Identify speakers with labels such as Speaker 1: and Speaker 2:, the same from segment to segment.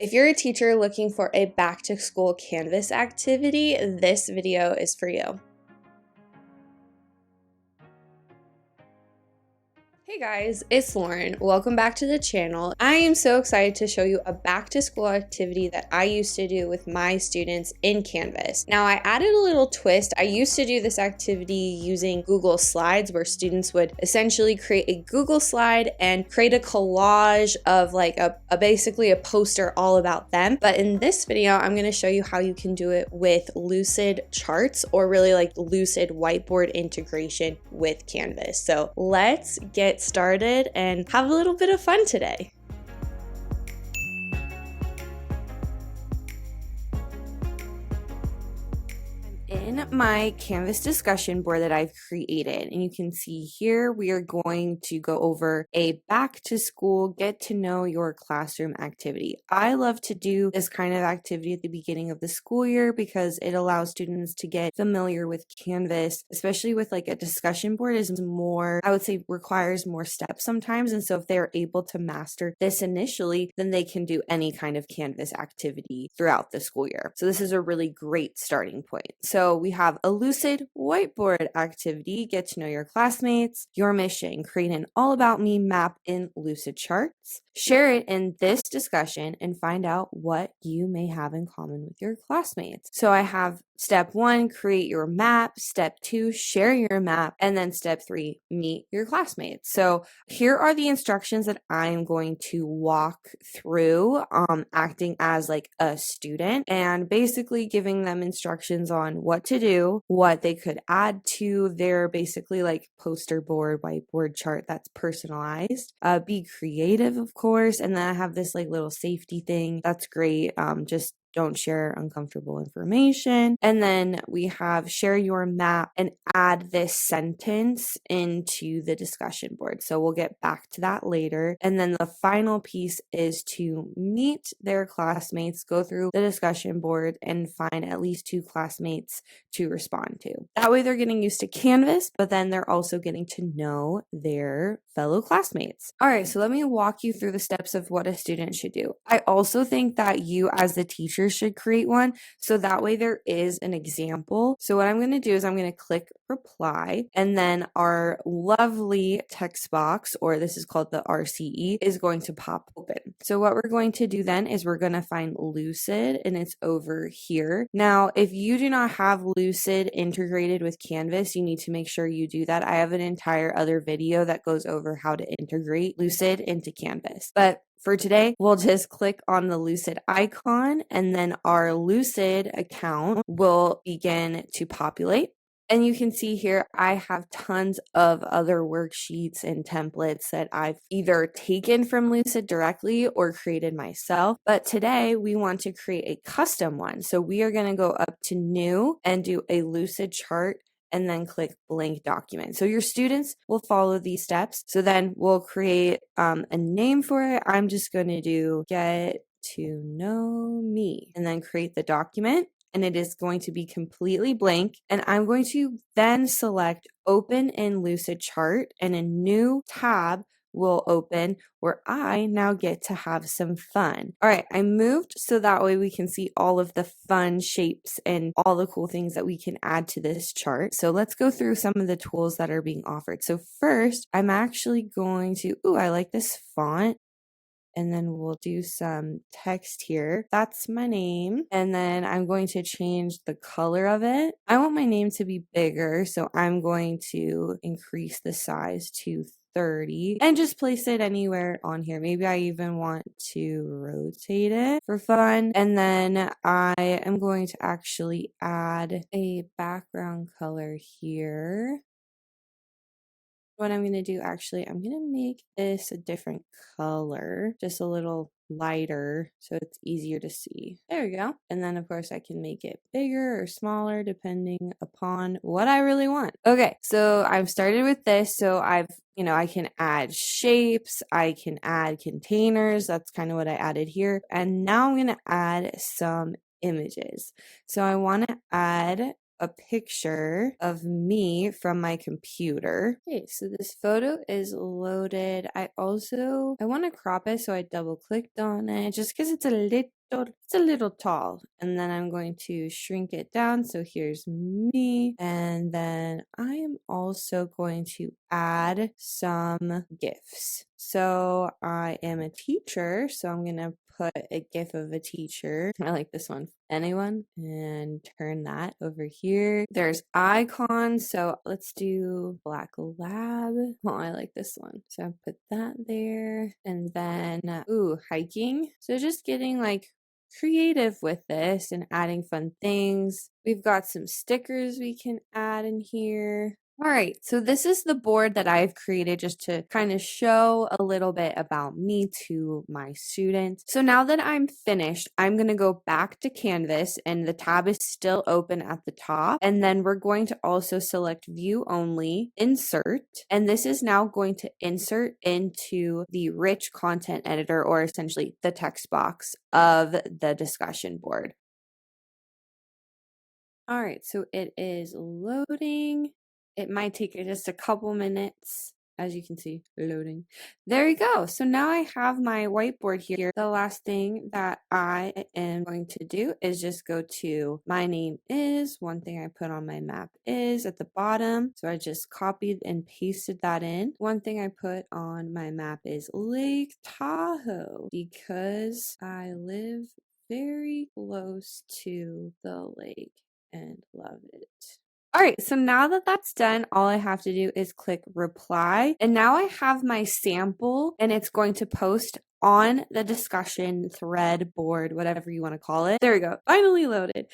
Speaker 1: If you're a teacher looking for a back to school Canvas activity, this video is for you. Hey guys, it's Lauren. Welcome back to the channel. I am so excited to show you a back to school activity that I used to do with my students in Canvas. Now I added a little twist. I used to do this activity using Google Slides where students would essentially create a Google slide and create a collage of like basically a poster all about them. But in this video, I'm going to show you how you can do it with Lucidchart or really like Lucid Whiteboard integration with Canvas. So let's get started and have a little bit of fun today. In my Canvas discussion board that I've created, and you can see here we are going to go over a back to school get to know your classroom activity. I love to do this kind of activity at the beginning of the school year because it allows students to get familiar with Canvas, especially with like a discussion board is more, I would say, requires more steps sometimes. And so if they're able to master this initially, then they can do any kind of Canvas activity throughout the school year. So this is a really great starting point. So we have a Lucid Whiteboard activity, get to know your classmates, your mission, create an all about me map in Lucidchart, share it in this discussion and find out what you may have in common with your classmates. So I have step 1, create your map. Step 2, share your map. And then step 3, meet your classmates. So here are the instructions that I'm going to walk through, acting as like a student and basically giving them instructions on what to do, what they could add to their basically like poster board, whiteboard chart that's personalized. Be creative, of course. And then I have this like little safety thing. That's great. Just don't share uncomfortable information. And then we have share your map and add this sentence into the discussion board. So we'll get back to that later. And then the final piece is to meet their classmates, go through the discussion board and find at least 2 classmates to respond to. That way they're getting used to Canvas, but then they're also getting to know their fellow classmates. All right, so let me walk you through the steps of what a student should do. I also think that you as the teacher should create one so that way there is an example. So what I'm going to do is I'm going to click reply and then our lovely text box, or this is called the RCE, is going to pop open. So what we're going to do then is we're going to find Lucid and it's over here. Now, if you do not have Lucid integrated with Canvas, you need to make sure you do that. I have an entire other video that goes over how to integrate Lucid into Canvas. But for today, we'll just click on the Lucid icon and then our Lucid account will begin to populate. And you can see here, I have tons of other worksheets and templates that I've either taken from Lucid directly or created myself. But today we want to create a custom one. So we are going to go up to new and do a Lucidchart and then click blank document. So your students will follow these steps. So then we'll create a name for it. I'm just going to do get to know me and then create the document. And it is going to be completely blank. And I'm going to then select open in Lucidchart and a new tab will open where I now get to have some fun. All right, I moved so that way we can see all of the fun shapes and all the cool things that we can add to this chart. So let's go through some of the tools that are being offered. So first, I'm actually going to, I like this font. And then we'll do some text here. That's my name. And then I'm going to change the color of it. I want my name to be bigger, so I'm going to increase the size to 30 and just place it anywhere on here. Maybe I even want to rotate it for fun. And then I am going to actually add a background color here. What I'm going to do actually, I'm going to make this a different color, just a little lighter so it's easier to see. There we go. And then of course I can make it bigger or smaller depending upon what I really want. Okay, so I've started with this. So I can add shapes, I can add containers. That's kind of what I added here. And now I'm going to add some images. So I want to add a picture of me from my computer. Okay, so this photo is loaded. I want to crop it, so I double clicked on it just because it's a little tall. And then I'm going to shrink it down. So here's me. And then I am also going to add some GIFs. So I am a teacher, so I'm going to put a GIF of a teacher. I like this one. Anyone? And turn that over here. There's icons. So let's do Black Lab. Oh, I like this one. So I put that there. And then, hiking. So just getting like creative with this and adding fun things. We've got some stickers we can add in here. All right, so this is the board that I've created just to kind of show a little bit about me to my students. So now that I'm finished, I'm going to go back to Canvas and the tab is still open at the top. And then we're going to also select View Only, Insert, and this is now going to insert into the rich content editor, or essentially the text box of the discussion board. All right, so it is loading. It might take just a couple minutes. As you can see, loading. There you go. So now I have my whiteboard here. The last thing that I am going to do is just go to my name is, one thing I put on my map is at the bottom. So I just copied and pasted that in. One thing I put on my map is Lake Tahoe because I live very close to the lake and love it. All right, so now that that's done, all I have to do is click reply. And now I have my sample and it's going to post on the discussion thread, board, whatever you want to call it. There we go. Finally loaded.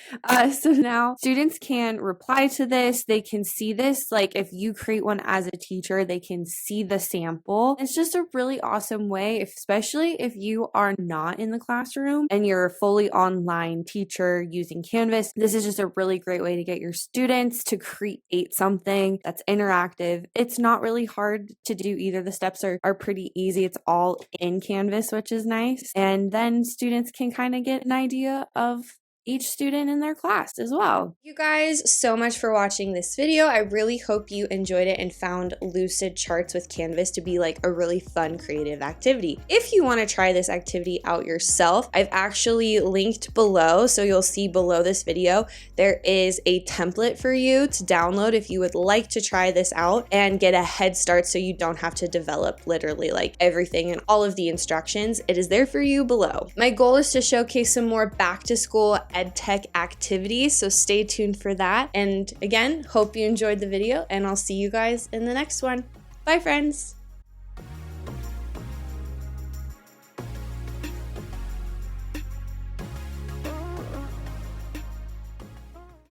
Speaker 1: So now students can reply to this. They can see this. Like if you create one as a teacher, they can see the sample. It's just a really awesome way, especially if you are not in the classroom and you're a fully online teacher using Canvas. This is just a really great way to get your students to create something that's interactive. It's not really hard to do either. The steps are pretty easy. It's all in Canvas, which is nice. And then students can kind of get an idea of each student in their class as well. You guys so much for watching this video. I really hope you enjoyed it and found Lucidcharts with Canvas to be like a really fun creative activity. If you want to try this activity out yourself, I've actually linked below, so you'll see below this video, there is a template for you to download if you would like to try this out and get a head start so you don't have to develop literally like everything and all of the instructions. It is there for you below. My goal is to showcase some more back to school EdTech activities, so stay tuned for that. And again, hope you enjoyed the video and I'll see you guys in the next one. Bye friends!